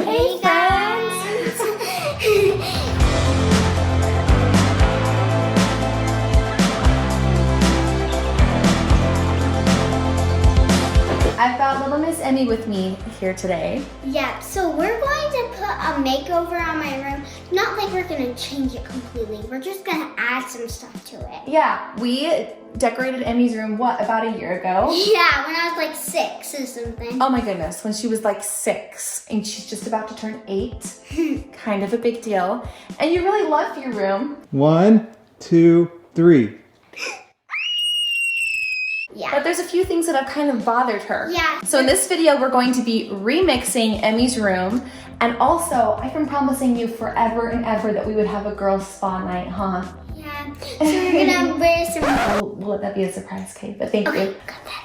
Hey friends! I've got little Miss Emmy with me here today. Yeah, so we're going to put a makeover on my room. Not like we're gonna change it completely. We're just gonna add some stuff to it. Yeah, we decorated Emmy's room, what, about a year ago? Yeah, when I was like 6 or something. Oh my goodness, when she was like 6 and she's just about to turn 8. Kind of a big deal. And you really loved your room. 1, 2, 3. Yeah. But there's a few things that have kind of bothered her. Yeah. So in this video, we're going to be remixing Emmy's room. And also, I've been promising you forever and ever that we would have a girls' spa night, huh? Yeah. So we're gonna wear some... We'll let that be a surprise, Kate, but thank you. Cut that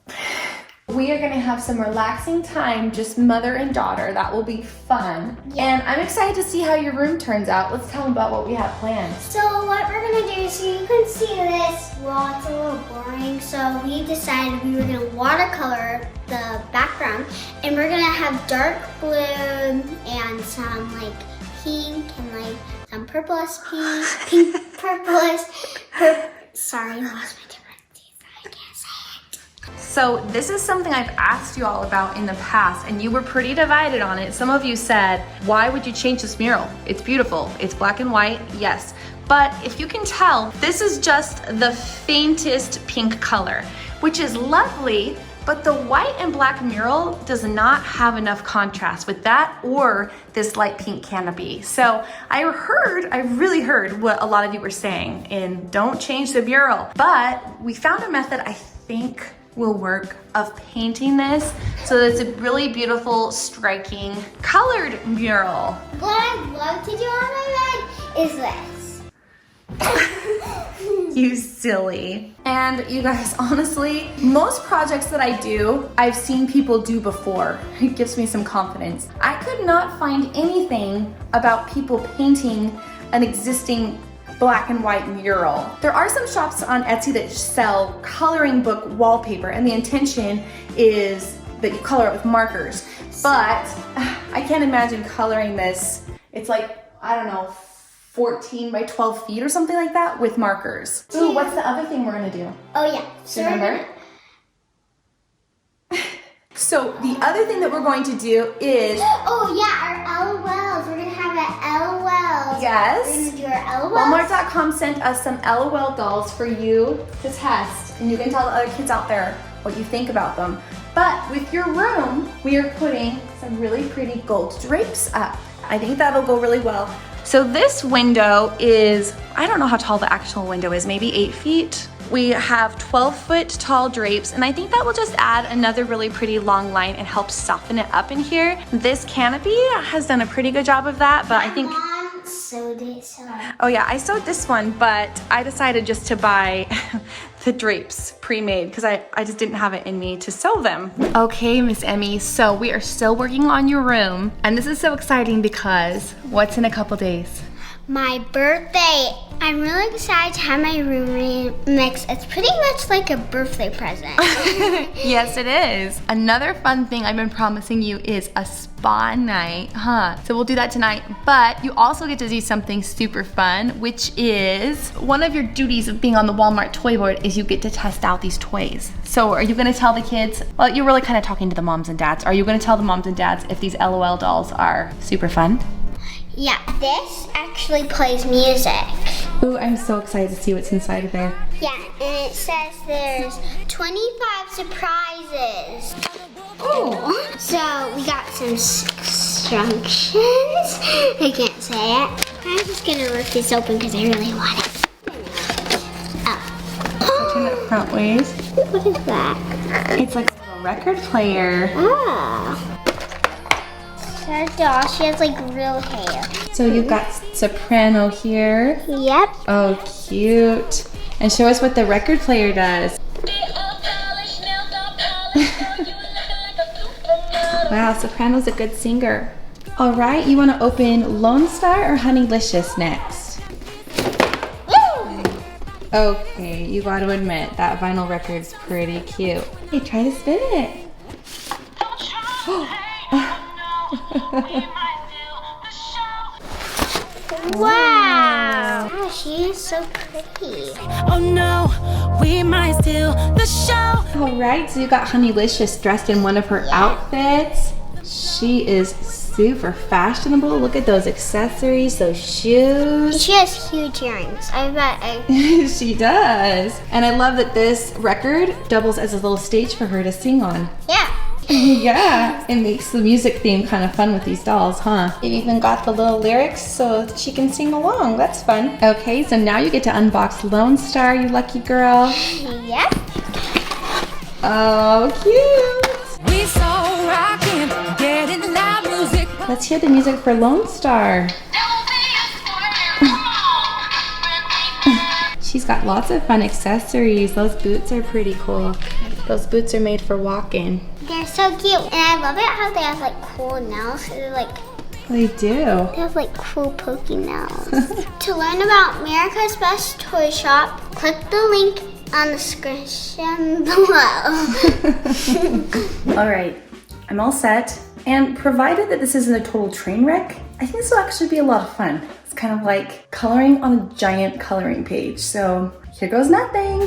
out. We are gonna have some relaxing time, just mother and daughter. That will be fun. Yeah. And I'm excited to see how your room turns out. Let's tell them about what we have planned. So what we're gonna do, so you can see this, well, it's a little boring, so we decided we were gonna watercolor the background, and we're gonna have dark blue and some like pink and like some purplish pink, purplish, sorry, I lost my differences, I can't say it. So this is something I've asked you all about in the past, and you were pretty divided on it. Some of you said, why would you change this mural? It's beautiful, it's black and white, yes. But if you can tell, this is just the faintest pink color, which is lovely, but the white and black mural does not have enough contrast with that or this light pink canopy. So I really heard what a lot of you were saying in don't change the mural. But we found a method I think will work of painting this so that it's a really beautiful, striking, colored mural. What I love to do on my bed is this. You silly. And you guys, honestly, most projects that I do, I've seen people do before. It gives me some confidence. I could not find anything about people painting an existing black and white mural. There are some shops on Etsy that sell coloring book wallpaper, and the intention is that you color it with markers. But I can't imagine coloring this. It's like, I don't know, 14 by 12 feet or something like that with markers. Ooh, what's the other thing we're gonna do? Oh yeah, so Remember? So the other thing that we're going to do is... Oh yeah, our LOLs. We're gonna have an LOL. Yes. We're gonna do our LOLs. Walmart.com sent us some LOL dolls for you to test, and you can tell the other kids out there what you think about them. But with your room, we are putting some really pretty gold drapes up. I think that'll go really well. So this window is, I don't know how tall the actual window is, maybe 8 feet. We have 12-foot tall drapes, and I think that will just add another really pretty long line and help soften it up in here. This canopy has done a pretty good job of that, but I think... Mom sewed it, so... Oh yeah, I sewed this one, but I decided just to buy the drapes pre-made because I just didn't have it in me to sew them. Okay, Miss Emmy, so we are still working on your room, and this is so exciting because what's in a couple days? My birthday. I'm really excited to have my room remixed. It's pretty much like a birthday present. Yes, it is. Another fun thing I've been promising you is a spa night, huh? So we'll do that tonight, but you also get to do something super fun, which is one of your duties of being on the Walmart toy board is you get to test out these toys. So are you gonna tell the kids, well, you're really kind of talking to the moms and dads. Are you gonna tell the moms and dads if these LOL dolls are super fun? Yeah, this actually plays music. Ooh, I'm so excited to see what's inside of there. Yeah, and it says there's 25 surprises. Ooh. So we got some instructions. I can't say it. I'm just gonna rip this open because I really want it. Oh. Turn it front ways. What is that? It's like a little record player. Oh. Her doll, she has like real hair. So you've got soprano here. Yep. Oh, cute. And show us what the record player does. Wow, soprano's a good singer. All right, you want to open Lone Star or Honeylicious next? Okay, you got to admit that vinyl record's pretty cute. Hey, try to spin it. Wow! Oh, she is so pretty. Oh no, we might steal the show. All right, so you got Honeylicious dressed in one of her outfits. She is super fashionable. Look at those accessories, those shoes. She has huge earrings. I bet She does. And I love that this record doubles as a little stage for her to sing on. Yeah. Yeah, it makes the music theme kind of fun with these dolls, huh? They've even got the little lyrics so that she can sing along. That's fun. Okay, so now you get to unbox Lone Star, you lucky girl. Yep. Oh, cute. We so rockin', getting loud music. Let's hear the music for Lone Star. She's got lots of fun accessories. Those boots are pretty cool. Those boots are made for walking. They're so cute. And I love it how they have like cool nails. They're like, They do. they have like cool pokey nails. To learn about America's Best Toy Shop, click the link on the description below. All right, I'm all set. And provided that this isn't a total train wreck, I think this will actually be a lot of fun. It's kind of like coloring on a giant coloring page. So here goes nothing.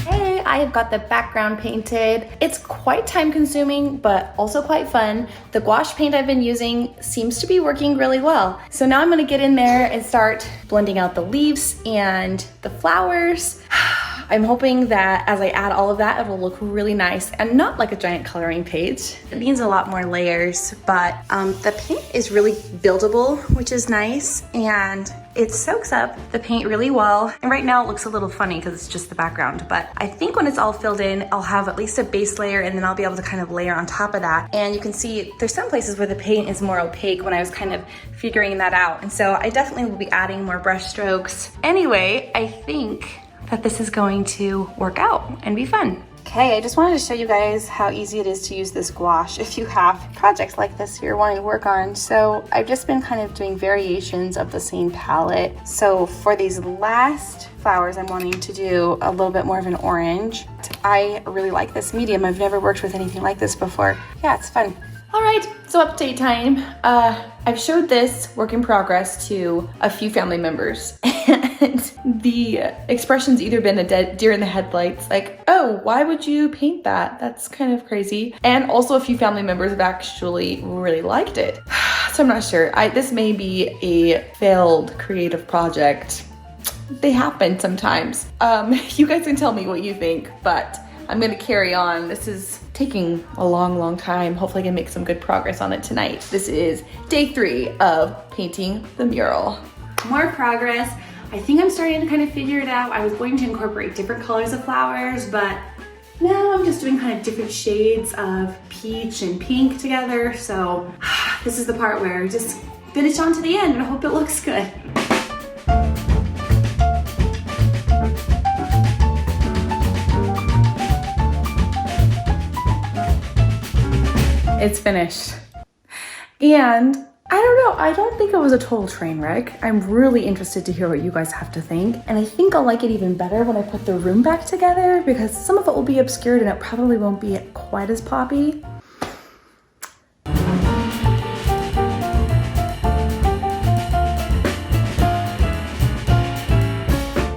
Hey, I have got the background painted. It's quite time consuming, but also quite fun. The gouache paint I've been using seems to be working really well. So now I'm gonna get in there and start blending out the leaves and the flowers. I'm hoping that as I add all of that, it'll look really nice and not like a giant coloring page. It needs a lot more layers, but the paint is really buildable, which is nice, and it soaks up the paint really well. And right now it looks a little funny because it's just the background, but I think when it's all filled in, I'll have at least a base layer and then I'll be able to kind of layer on top of that. And you can see there's some places where the paint is more opaque when I was kind of figuring that out. And so I definitely will be adding more brush strokes. Anyway, I think that this is going to work out and be fun. Okay, I just wanted to show you guys how easy it is to use this gouache if you have projects like this you're wanting to work on. So I've just been kind of doing variations of the same palette. So for these last flowers, I'm wanting to do a little bit more of an orange. I really like this medium. I've never worked with anything like this before. Yeah, it's fun. All right, so update time. I've showed this work in progress to a few family members, and the expression's either been a dead deer in the headlights, like, oh, why would you paint that? That's kind of crazy. And also a few family members have actually really liked it. So I'm not sure. This may be a failed creative project. They happen sometimes. You guys can tell me what you think, but I'm gonna carry on. This is taking a long time. Hopefully I can make some good progress on it tonight. This is day 3 of painting the mural. More progress. I think I'm starting to kind of figure it out. I was going to incorporate different colors of flowers, but now I'm just doing kind of different shades of peach and pink together. So this is the part where I just finish on to the end and I hope it looks good. It's finished. And I don't know, I don't think it was a total train wreck. I'm really interested to hear what you guys have to think. And I think I'll like it even better when I put the room back together because some of it will be obscured and it probably won't be quite as poppy.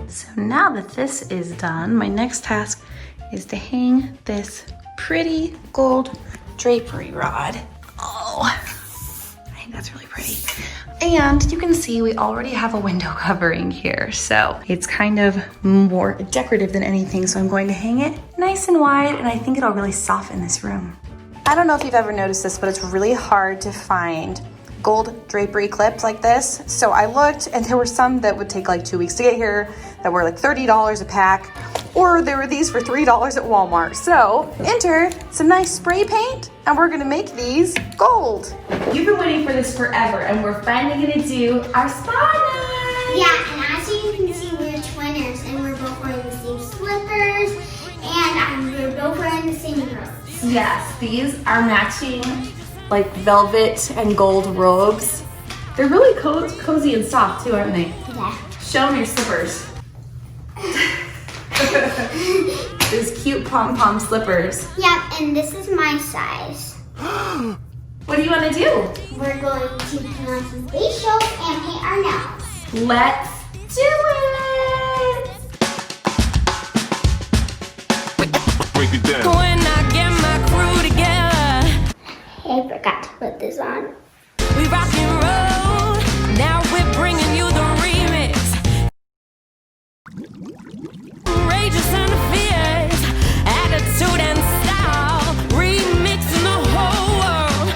So now that this is done, my next task is to hang this pretty gold drapery rod. Oh, I think that's really pretty. And you can see we already have a window covering here, so it's kind of more decorative than anything. So I'm going to hang it nice and wide, and I think it'll really soften this room. I don't know if you've ever noticed this, but it's really hard to find gold drapery clips like this. So I looked, and there were some that would take like 2 weeks to get here that were like $30 a pack. Or there were these for $3 at Walmart. So enter some nice spray paint and we're gonna make these gold. You've been waiting for this forever and we're finally gonna do our spa night. Yeah, and as you can see, we're twinners and we're both wearing the same slippers and we're both wearing the same robes. Yes, these are matching like velvet and gold robes. They're really cozy and soft too, aren't they? Yeah. Show them your slippers. These cute pom-pom slippers. Yep, and this is my size. What do you want to do? We're going to put on some facials and paint our nails. Let's do it! Break it down. When I get my crew together, Hey, I forgot to put this on. we rock and roll. Now we're bringing you the remix. Rages and fierce, attitude and style, remixing the whole world.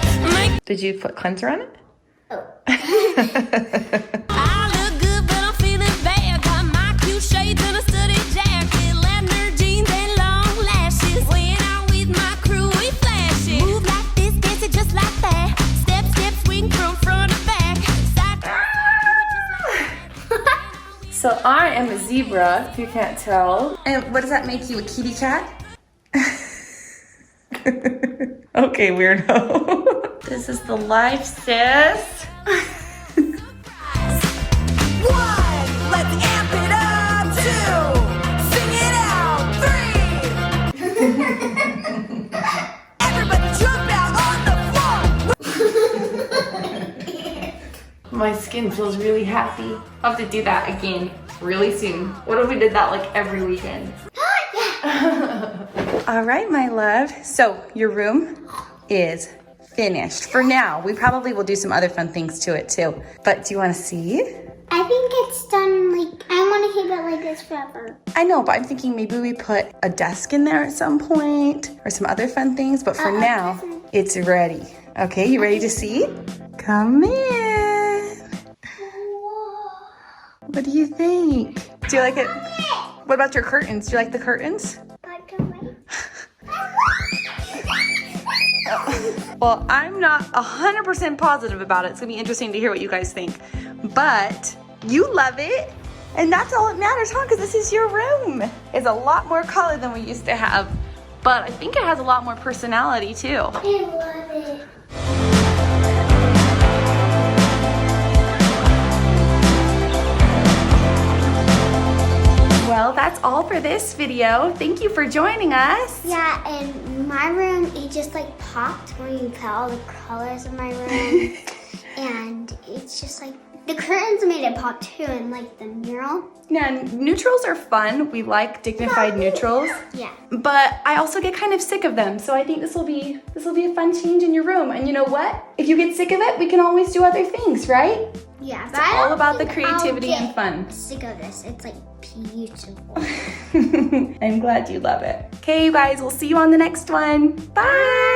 Did you put cleanser on it? Oh. I look good, but I'm feeling bad. Got my cute shades and a studded jacket, lavender jeans and long lashes. When I'm with my crew, we flash it. Move like this, dance it just like that. Step, step, swing from front to back. Side to side, So I am a zebra, if you can't tell. And what does that make you, a kitty cat? Okay, weirdo. This is the life, sis. One, let's amp it up. Two, sing it out. Three, everybody jump out on the floor. My skin feels really happy. I'll have to do that again really soon. What if we did that like every weekend? All right, my love. So your room is finished for now. We probably will do some other fun things to it too. But do you want to see? I think it's done, like, I want to keep it like this forever. I know, but I'm thinking maybe we put a desk in there at some point or some other fun things. But for now, it's ready. Okay, you ready to see? Come in. What do you think? Do you like it? What about your curtains? Do you like the curtains? Well, I'm not 100% positive about it. It's gonna be interesting to hear what you guys think. But you love it, and that's all that matters, huh? Because this is your room. It's a lot more color than we used to have, but I think it has a lot more personality too. I love it. Well, that's all for this video. Thank you for joining us. Yeah, and my room, it just like popped when you put all the colors in my room. And it's just like, the curtains made it pop too, and like the mural. Yeah, neutrals are fun. We like dignified neutrals. Yeah. But I also get kind of sick of them. So I think this will be a fun change in your room. And you know what? If you get sick of it, we can always do other things, right? Yeah, It's all about the creativity and fun. Sick of this. It's like beautiful. I'm glad you love it. Okay, you guys, we'll see you on the next one. Bye.